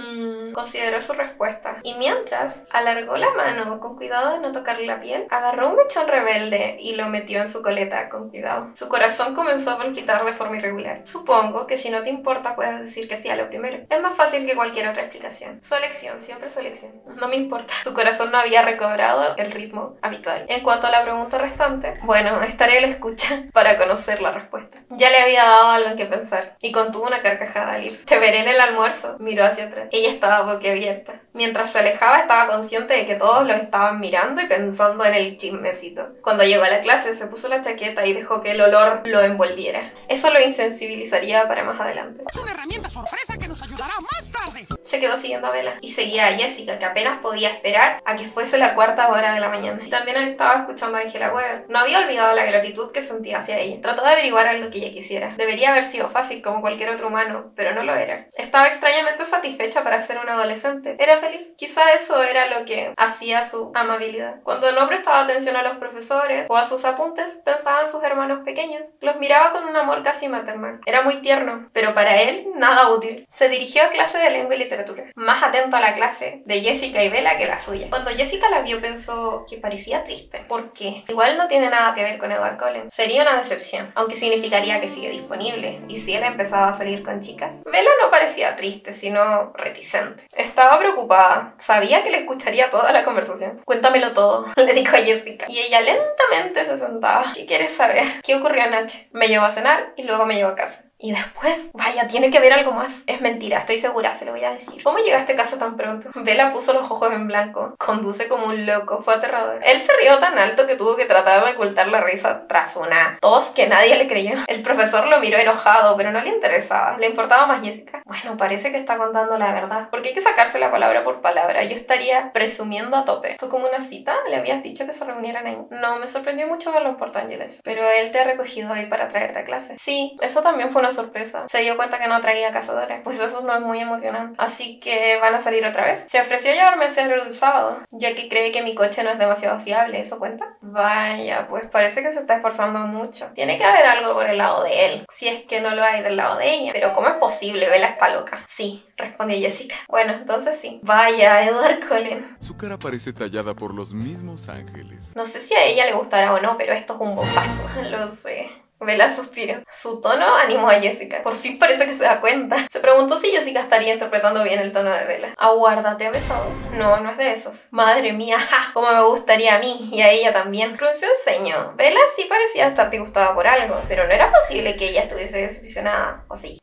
A: Consideró su respuesta. Y mientras, alargó la mano con cuidado de no tocarle la piel, agarró un mechón rebelde y lo metió en su coleta con cuidado. Su corazón comenzó a palpitar de forma irregular. Supongo que si no te importa puedes decir que sí a lo primero. Es más fácil que cualquier otra explicación. Su elección, siempre su elección. No me importa. Su corazón no había recobrado el ritmo habitual. En cuanto a la pregunta restante, bueno, estaré a la escucha para conocer la respuesta. Ya le había dado algo en que pensar y contuvo una carcajada al irse. Te veré en el almuerzo. Miró hacia atrás. Ella estaba boquiabierta. Mientras se alejaba estaba consciente de que todos lo estaban mirando y pensando en el chismecito. Cuando llegó a la clase se puso la chaqueta y dejó que el olor lo envolviera. Eso lo insensibilizaría para más adelante.
B: Es una herramienta sorpresa que nos ayudará más tarde.
A: Se quedó siguiendo a Bella y seguía a Jessica, que apenas podía esperar a que fuese la 4:00 de la mañana. Y también estaba escuchando a Angela Weber. No había olvidado la gratitud que sentía hacia ella. Trató de averiguar algo que ella quisiera. Debería haber sido fácil como cualquier otro humano, pero no lo era. Estaba extrañamente satisfecha para ser una adolescente. Era feliz. Quizá eso era lo que hacía su amabilidad. Cuando no prestaba atención a los profesores o a sus apuntes, pensaba en sus hermanos pequeños. Los miraba con un amor casi maternal. Era muy tierno, pero para él nada útil. Se dirigió a clase de lengua y literatura, más atento a la clase de Jessica y Bella que la suya. Cuando Jessica la vio pensó que parecía triste. ¿Por qué? Igual no tiene nada que ver con Edward Cullen. Sería una decepción, aunque significaría que sigue disponible. ¿Y si él empezaba a salir con chicas? Bella no parecía triste, sino reticente. Estaba preocupada. Sabía que le escucharía toda la conversación. Cuéntamelo todo, le dijo a Jessica. Y ella lentamente se sentaba. ¿Qué quieres saber? ¿Qué ocurrió anoche? Me llevó a cenar y luego me llevó a casa. Y después, vaya, tiene que haber algo más. Es mentira, estoy segura, se lo voy a decir. ¿Cómo llegaste a casa tan pronto? Bella puso los ojos en blanco. Conduce como un loco, fue aterrador. Él se rió tan alto que tuvo que tratar de ocultar la risa tras una tos que nadie le creyó. El profesor lo miró enojado, pero no le interesaba. Le importaba más Jessica. Bueno, parece que está contando la verdad. Porque hay que sacársela palabra por palabra. Yo estaría presumiendo a tope. ¿Fue como una cita? ¿Le habías dicho que se reunieran ahí? No, me sorprendió mucho verlo en Port Angeles. Pero él te ha recogido hoy para traerte a clase. Sí, eso también fue una sorpresa. Se dio cuenta que no traía cazadora. Pues eso no es muy emocionante. Así que van a salir otra vez. Se ofreció a llevarme a hacer el sábado, ya que cree que mi coche no es demasiado fiable. ¿Eso cuenta? Vaya, pues parece que se está esforzando mucho. Tiene que haber algo por el lado de él, si es que no lo hay del lado de ella. Pero ¿cómo es posible? Bella está loca. Sí, respondió Jessica. Bueno, entonces sí. Vaya, Edward Cullen.
K: Su cara parece tallada por los mismos ángeles.
A: No sé si a ella le gustará o no, pero esto es un bombazo. Lo sé. Bella suspiró. Su tono animó a Jessica. Por fin parece que se da cuenta. Se preguntó si Jessica estaría interpretando bien el tono de Bella. Aguarda, ¿te ha besado? No, no es de esos. Madre mía, ¡ja! Como me gustaría a mí y a ella también. Frunció el ceño. Bella sí parecía estar disgustada por algo, pero no era posible que ella estuviese desilusionada, ¿o sí?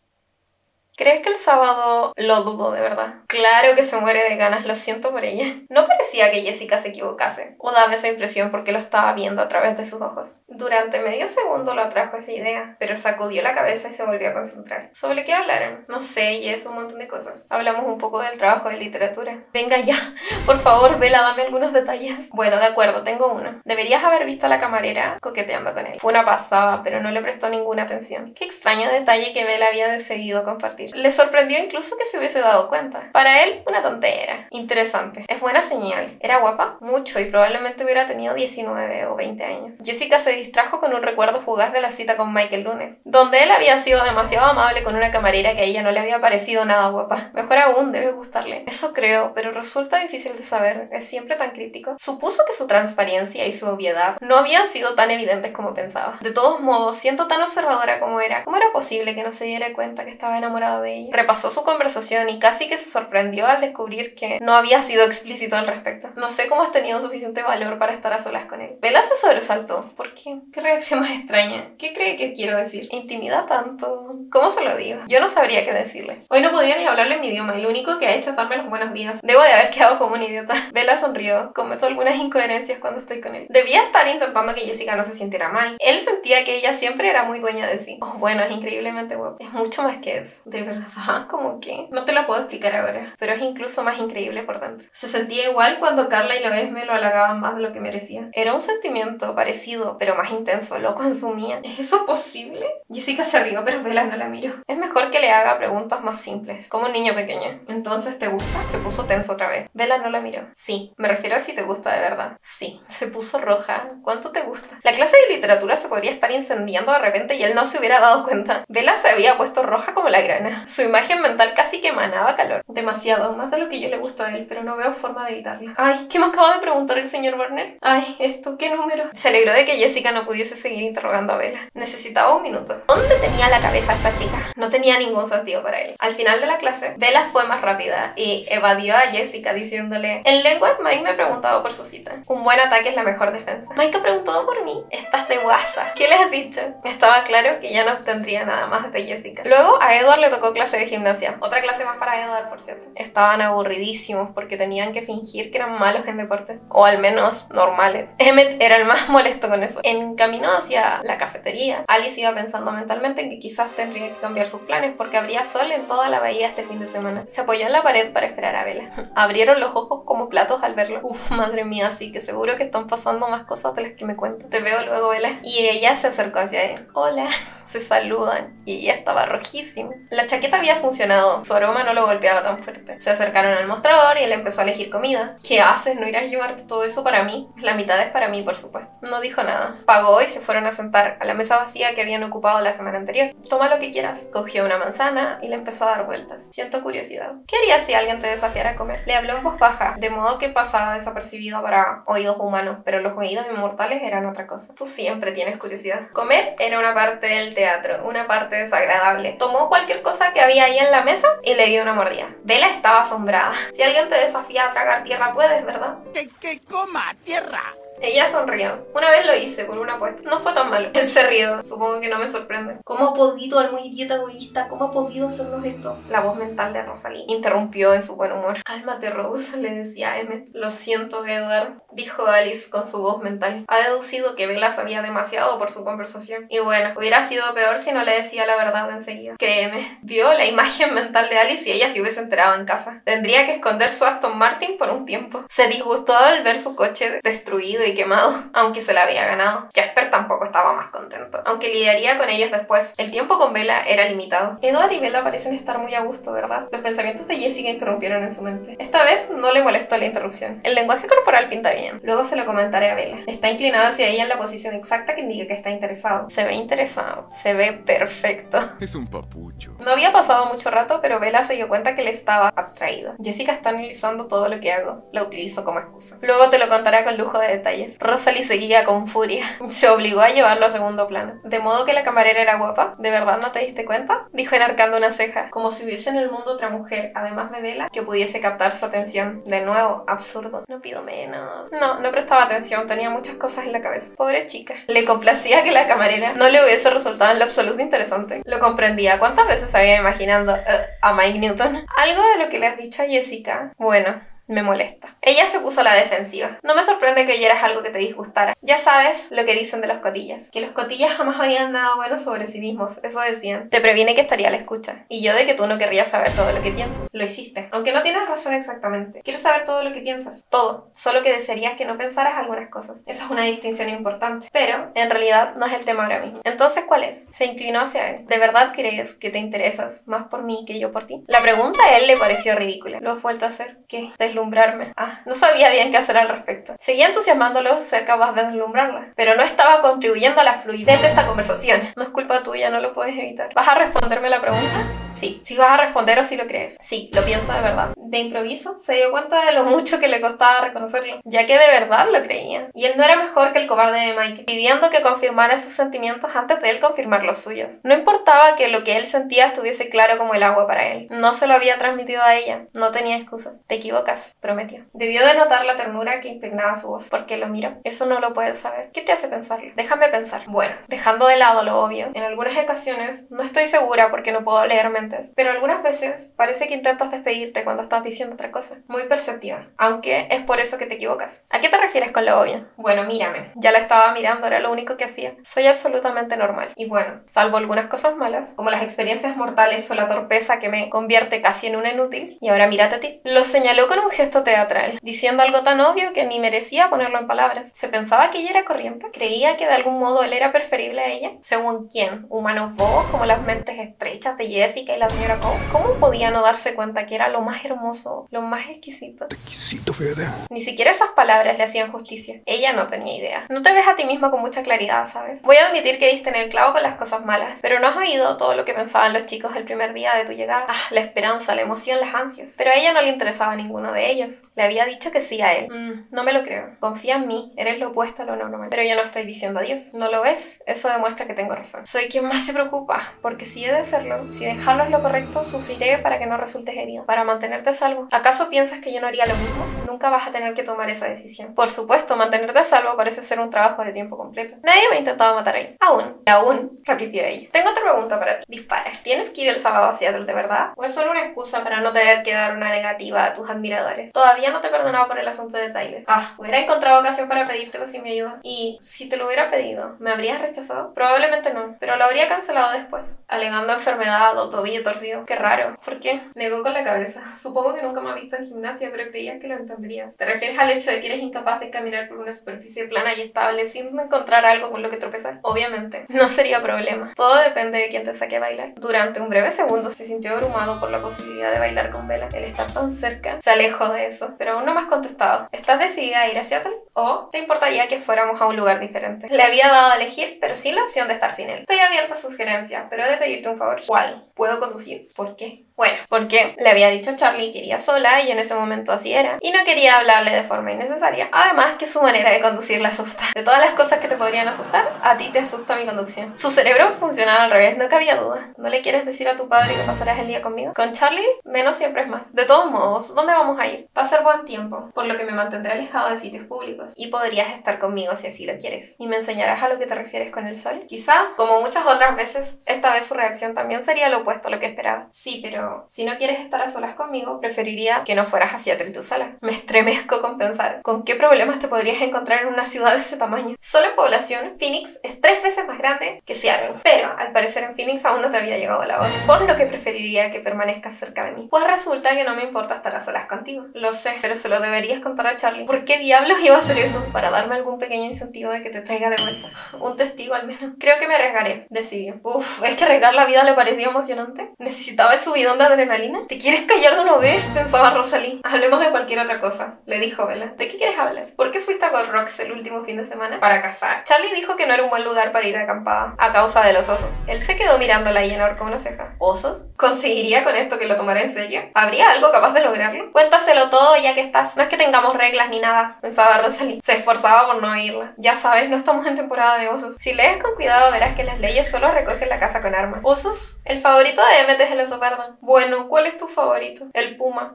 A: ¿Crees que el sábado lo dudo de verdad? Claro que se muere de ganas, lo siento por ella. No parecía que Jessica se equivocase, o daba esa impresión porque lo estaba viendo a través de sus ojos. Durante medio segundo lo atrajo esa idea, pero sacudió la cabeza y se volvió a concentrar. ¿Sobre qué hablaron? No sé, y es un montón de cosas. Hablamos un poco del trabajo de literatura. Venga ya, por favor, Bella, dame algunos detalles. Bueno, de acuerdo, tengo uno. Deberías haber visto a la camarera coqueteando con él. Fue una pasada, pero no le prestó ninguna atención. Qué extraño detalle que Bella había decidido compartir. decir. Le sorprendió incluso que se hubiese dado cuenta. Para él, una tontera. Interesante. Es buena señal. ¿Era guapa? Mucho, y probablemente hubiera tenido 19 o 20 años. Jessica se distrajo con un recuerdo fugaz de la cita con Mike el lunes, donde él había sido demasiado amable con una camarera que a ella no le había parecido nada guapa. Mejor aún, debe gustarle. Eso creo, pero resulta difícil de saber. Es siempre tan crítico. Supuso que su transparencia y su obviedad no habían sido tan evidentes como pensaba. De todos modos, siendo tan observadora como era, ¿cómo era posible que no se diera cuenta que estaba enamorado de ella? Repasó su conversación y casi que se sorprendió al descubrir que no había sido explícito al respecto. No sé cómo has tenido suficiente valor para estar a solas con él. Bella se sobresaltó. ¿Por qué? ¿Qué reacción más extraña? ¿Qué cree que quiero decir? ¿Intimida tanto? ¿Cómo se lo digo? Yo no sabría qué decirle. Hoy no podía ni hablarle en mi idioma y lo único que ha hecho es darme los buenos días. Debo de haber quedado como un idiota. Bella sonrió. Cometo algunas incoherencias cuando estoy con él. Debía estar intentando que Jessica no se sintiera mal. Él sentía que ella siempre era muy dueña de sí. Oh, bueno, es increíblemente guapo. Es mucho más que eso. De verdad, como que no te lo puedo explicar ahora, pero es incluso más increíble por dentro. Se sentía igual cuando Carla y Loesme lo halagaban más de lo que merecía. Era un sentimiento parecido, pero más intenso. Lo consumían. ¿Es eso posible? Jessica se rió, pero Bella no la miró. Es mejor que le haga preguntas más simples, como un niño pequeño. ¿Entonces te gusta? Se puso tenso otra vez. Bella no la miró. Sí. Me refiero a si te gusta de verdad. Sí. Se puso roja. ¿Cuánto te gusta? La clase de literatura se podría estar incendiando de repente y él no se hubiera dado cuenta. Bella se había puesto roja como la grana. Su imagen mental casi que emanaba calor. Demasiado, más de lo que yo le gusto a él, pero no veo forma de evitarlo. Ay, ¿qué me acaba de preguntar el señor Warner? Ay, ¿esto qué número? Se alegró de que Jessica no pudiese seguir interrogando a Bella. Necesitaba un minuto. ¿Dónde tenía la cabeza esta chica? No tenía ningún sentido para él. Al final de la clase, Bella fue más rápida y evadió a Jessica diciéndole: en lengua, Mike me ha preguntado por su cita. Un buen ataque es la mejor defensa. Mike ha preguntado por mí. Estás de guasa. ¿Qué le has dicho? Estaba claro que ya no obtendría nada más de Jessica. Luego a Edward le tocó clase de gimnasia. Otra clase más para Edward, por cierto. Estaban aburridísimos porque tenían que fingir que eran malos en deportes. O al menos normales. Emmett era el más molesto con eso. En camino hacia la cafetería, Alice iba pensando mentalmente en que quizás tendría que cambiar sus planes porque habría sol en toda la bahía este fin de semana. Se apoyó en la pared para esperar a Bella. Abrieron los ojos como platos al verlo. Uf, madre mía, sí que seguro que están pasando más cosas de las que me cuento. Te veo luego, Bella. Y ella se acercó hacia él. Hola. Se saludan. Y ella estaba rojísima. La chaqueta había funcionado. Su aroma no lo golpeaba tan fuerte. Se acercaron al mostrador y él empezó a elegir comida. ¿Qué haces? ¿No irás a llevarte todo eso para mí? La mitad es para mí, por supuesto. No dijo nada. Pagó y se fueron a sentar a la mesa vacía que habían ocupado la semana anterior. Toma lo que quieras. Cogió una manzana y le empezó a dar vueltas. Siento curiosidad. ¿Qué harías si alguien te desafiara a comer? Le habló en voz baja, de modo que pasaba desapercibido para oídos humanos, pero los oídos inmortales eran otra cosa. Tú siempre tienes curiosidad. Comer era una parte del teatro, una parte desagradable. Tomó cualquier cosa que había ahí en la mesa y le dio una mordida. Bella estaba asombrada. Si alguien te desafía a tragar tierra, puedes, ¿verdad?
B: ¡Que coma tierra!
A: Ella sonrió. Una vez lo hice por una apuesta. No fue tan malo. Él se rió. Supongo que no me sorprende. ¿Cómo ha podido el muy idiota egoísta? ¿Cómo ha podido hacernos esto? La voz mental de Rosalie interrumpió en su buen humor. Cálmate, Rose, le decía a Emmett. Lo siento, Edward, dijo Alice con su voz mental. Ha deducido que Bella sabía demasiado por su conversación. Y bueno, hubiera sido peor si no le decía la verdad enseguida. Créeme, vio la imagen mental de Alice y ella se hubiese enterado en casa. Tendría que esconder su Aston Martin por un tiempo. Se disgustó al ver su coche destruido y quemado, aunque se la había ganado. Jasper tampoco estaba más contento, aunque lidiaría con ellos después. El tiempo con Bella era limitado. Edward y Bella parecen estar muy a gusto, ¿verdad? Los pensamientos de Jessica interrumpieron en su mente. Esta vez no le molestó la interrupción. El lenguaje corporal pinta bien. Luego se lo comentaré a Bella. Está inclinado hacia ella en la posición exacta que indica que está interesado. Se ve interesado. Se ve perfecto.
K: Es un papucho.
A: No había pasado mucho rato, pero Bella se dio cuenta que le estaba abstraído. Jessica está analizando todo lo que hago. La utilizo como excusa. Luego te lo contaré con lujo de detalles. Rosalie seguía con furia. Se obligó a llevarlo a segundo plano. ¿De modo que la camarera era guapa? ¿De verdad no te diste cuenta? Dijo enarcando una ceja, como si hubiese en el mundo otra mujer, además de Bella, que pudiese captar su atención. De nuevo, absurdo. No pido menos. No prestaba atención, tenía muchas cosas en la cabeza. Pobre chica. Le complacía que la camarera no le hubiese resultado en lo absoluto interesante. Lo comprendía. ¿Cuántas veces había imaginando a Mike Newton? Algo de lo que le has dicho a Jessica. Bueno, Me molesta. Ella se puso a la defensiva. No me sorprende que oyeras algo que te disgustara. Ya sabes lo que dicen de los cotillas. Que los cotillas jamás habían nada bueno sobre sí mismos. Eso decían. Te previene que estaría a la escucha. Y yo de que tú no querrías saber todo lo que pienso. Lo hiciste. Aunque no tienes razón exactamente. Quiero saber todo lo que piensas. Todo. Solo que desearías que no pensaras algunas cosas. Esa es una distinción importante. Pero, en realidad, no es el tema ahora mismo. Entonces, ¿cuál es? Se inclinó hacia él. ¿De verdad crees que te interesas más por mí que yo por ti? La pregunta a él le pareció ridícula. ¿Lo has vuelto a hacer? ¿Qué? Deslumbrarme. No sabía bien qué hacer al respecto. Seguía entusiasmándolo ser capaz de deslumbrarla. Pero no estaba contribuyendo a la fluidez de esta conversación. No es culpa tuya, no lo puedes evitar. ¿Vas a responderme la pregunta? Sí. ¿Si vas a responder o si lo crees? Sí, lo pienso de verdad. De improviso, se dio cuenta de lo mucho que le costaba reconocerlo, ya que de verdad lo creía. Y él no era mejor que el cobarde de Mike, pidiendo que confirmara sus sentimientos antes de él confirmar los suyos. No importaba que lo que él sentía estuviese claro como el agua para él. No se lo había transmitido a ella. No tenía excusas. Te equivocas, prometió. Debió de notar la ternura que impregnaba su voz. ¿Por qué lo miró? Eso no lo puedes saber. ¿Qué te hace pensarlo? Déjame pensar. Bueno, dejando de lado lo obvio, en algunas ocasiones, no estoy segura porque no puedo leer mentes, pero algunas veces parece que intentas despedirte cuando estás diciendo otra cosa. Muy perceptiva. Aunque es por eso que te equivocas. ¿A qué te refieres con lo obvio? Bueno, mírame. Ya la estaba mirando, era lo único que hacía. Soy absolutamente normal. Y bueno, salvo algunas cosas malas, como las experiencias mortales o la torpeza que me convierte casi en una inútil, y ahora mírate a ti. Lo señaló con un gesto teatral, diciendo algo tan obvio que ni merecía ponerlo en palabras. ¿Se pensaba que ella era corriente? ¿Creía que de algún modo él era preferible a ella? ¿Según quién? ¿Humanos bobos como las mentes estrechas de Jessica y la señora Cole? ¿Cómo podía no darse cuenta que era lo más hermoso, lo más exquisito?
B: Exquisito, Fede.
A: Ni siquiera esas palabras le hacían justicia. Ella no tenía idea. No te ves a ti misma con mucha claridad, ¿sabes? Voy a admitir que diste en el clavo con las cosas malas, pero no has oído todo lo que pensaban los chicos el primer día de tu llegada. La esperanza, la emoción, las ansias. Pero a ella no le interesaba ninguno de ellos. Le había dicho que sí a él. No me lo creo. Confía en mí. Eres lo opuesto a lo normal. Pero yo no estoy diciendo adiós. ¿No lo ves? Eso demuestra que tengo razón. Soy quien más se preocupa, porque si he de hacerlo, si dejarlo es lo correcto, sufriré para que no resultes herido, para mantenerte a salvo. ¿Acaso piensas que yo no haría lo mismo? Nunca vas a tener que tomar esa decisión. Por supuesto, mantenerte a salvo parece ser un trabajo de tiempo completo. Nadie me ha intentado matar ahí. Aún, repitió ella. Tengo otra pregunta para ti. Dispara. ¿Tienes que ir el sábado a Seattle de verdad? ¿O es solo una excusa para no tener que dar una negativa a tus admiradores? Todavía no te perdonaba por el asunto de Tyler. Hubiera encontrado ocasión para pedírtelo sin mi ayuda. Y si te lo hubiera pedido, ¿me habrías rechazado? Probablemente no, pero lo habría cancelado después, alegando enfermedad o tobillo torcido. Qué raro. ¿Por qué? Negó con la cabeza. Supongo que nunca me has visto en gimnasia, pero creía que lo entendrías. ¿Te refieres al hecho de que eres incapaz de caminar por una superficie plana y estable sin encontrar algo con lo que tropezar? Obviamente, no sería problema. Todo depende de quién te saque a bailar. Durante un breve segundo se sintió abrumado por la posibilidad de bailar con Bella. El estar tan cerca se alejó de eso, pero aún no me has contestado. ¿Estás decidida a ir a Seattle? ¿O te importaría que fuéramos a un lugar diferente? Le había dado a elegir, pero sin la opción de estar sin él. Estoy abierta a sugerencias, pero he de pedirte un favor. ¿Cuál? ¿Puedo conducir? ¿Por qué? Bueno, porque le había dicho a Charlie que iría sola y en ese momento así era. Y no quería hablarle de forma innecesaria. Además que su manera de conducir la asusta. De todas las cosas que te podrían asustar, a ti te asusta mi conducción. Su cerebro funcionaba al revés, no cabía duda. ¿No le quieres decir a tu padre que pasarás el día conmigo? Con Charlie, menos siempre es más. De todos modos, ¿dónde vamos a ir? Va a ser buen tiempo, por lo que me mantendré alejado de sitios públicos. Y podrías estar conmigo si así lo quieres. ¿Y me enseñarás a lo que te refieres con el sol? Quizá, como muchas otras veces, esta vez su reacción también sería lo opuesto a lo que esperaba. Sí, pero si no quieres estar a solas conmigo, preferiría que no fueras a Seattle tú sola. Me estremezco con pensar con qué problemas te podrías encontrar en una ciudad de ese tamaño. Solo en población, Phoenix es 3 veces más grande que Seattle. Pero, al parecer en Phoenix aún no te había llegado la hora, por lo que preferiría que permanezcas cerca de mí. Pues resulta que no me importa estar a solas contigo. Lo sé, pero se lo deberías contar a Charlie. ¿Por qué diablos iba a hacer eso? ¿Para darme algún pequeño incentivo de que te traiga de vuelta? Un testigo al menos. Creo que me arriesgaré, decidió. ¿Es que arriesgar la vida le parecía emocionante? ¿Necesitaba el subidón de adrenalina? ¿Te quieres callar de una vez? Pensaba Rosalie. Hablemos de cualquier otra cosa, le dijo Bella. ¿De qué quieres hablar? ¿Por qué fuiste a Gold Rocks el último fin de semana? Para cazar. Charlie dijo que no era un buen lugar para ir de acampada, a causa de los osos. Él se quedó mirándola y enarcó una ceja. ¿Osos? ¿Conseguiría con esto que lo tomara en serio? ¿Habría algo capaz de lograrlo? Cuéntaselo todo ya que estás. No es que tengamos reglas ni nada, pensaba Rosalie. Se esforzaba por no oírla. Ya sabes, no estamos en temporada de osos. Si lees con cuidado verás que las leyes solo recogen la caza con armas. ¿Osos? El favorito de Emmett es el oso pardo. Bueno, ¿cuál es tu favorito? El puma.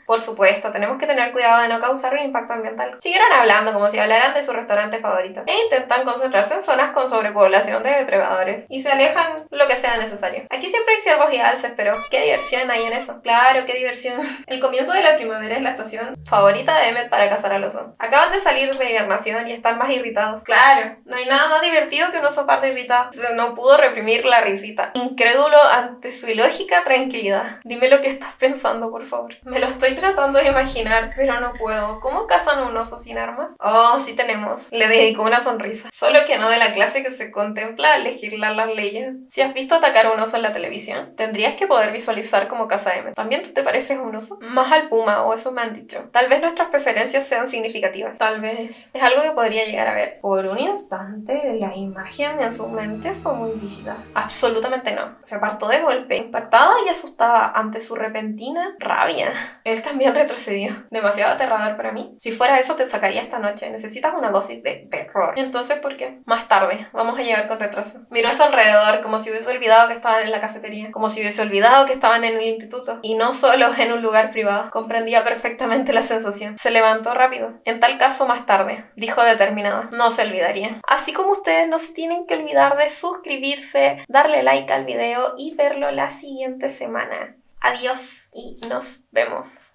A: Por supuesto, tenemos que tener cuidado de no causar un impacto ambiental. Siguieron hablando como si hablaran de su restaurante favorito e intentan concentrarse en zonas con sobrepoblación de depredadores y se alejan lo que sea necesario. Aquí siempre hay ciervos y alces, pero qué diversión hay en eso. Claro, qué diversión. El comienzo de la primavera es la estación favorita de Emmett para cazar al oso. Acaban de salir de hibernación y están más irritados. Claro, no hay nada más divertido que un oso pardo irritado. No pudo reprimir la risita. Incrédulo ante su ilógica tranquilidad. Dime lo que estás pensando, por favor. Me lo estoy tratando de imaginar, pero no puedo. ¿Cómo cazan a un oso sin armas? Oh, sí tenemos. Le dedicó una sonrisa. Solo que no de la clase que se contempla al legislar las leyes. Si has visto atacar a un oso en la televisión, tendrías que poder visualizar cómo caza Emmett. ¿También tú te pareces a un oso? Más al puma, o eso me han dicho. Tal vez nuestras preferencias sean significativas. Tal vez. Es algo que podría llegar a ver. Por un instante, la imagen en su mente fue muy vívida. Absolutamente no. Se apartó de golpe, impactada y asustada ante su repentina rabia. Él también retrocedió. Demasiado aterrador para mí. Si fuera eso, te sacaría esta noche. Necesitas una dosis de terror. Entonces, ¿por qué? Más tarde. Vamos a llegar con retraso. Miró a su alrededor como si hubiese olvidado que estaban en la cafetería. Como si hubiese olvidado que estaban en el instituto. Y no solo en un lugar privado. Comprendía perfectamente la sensación. Se levantó rápido. En tal caso, más tarde. Dijo determinada. No se olvidaría. Así como ustedes no se tienen que olvidar de suscribirse, darle like al video y verlo la siguiente semana. Adiós y nos vemos.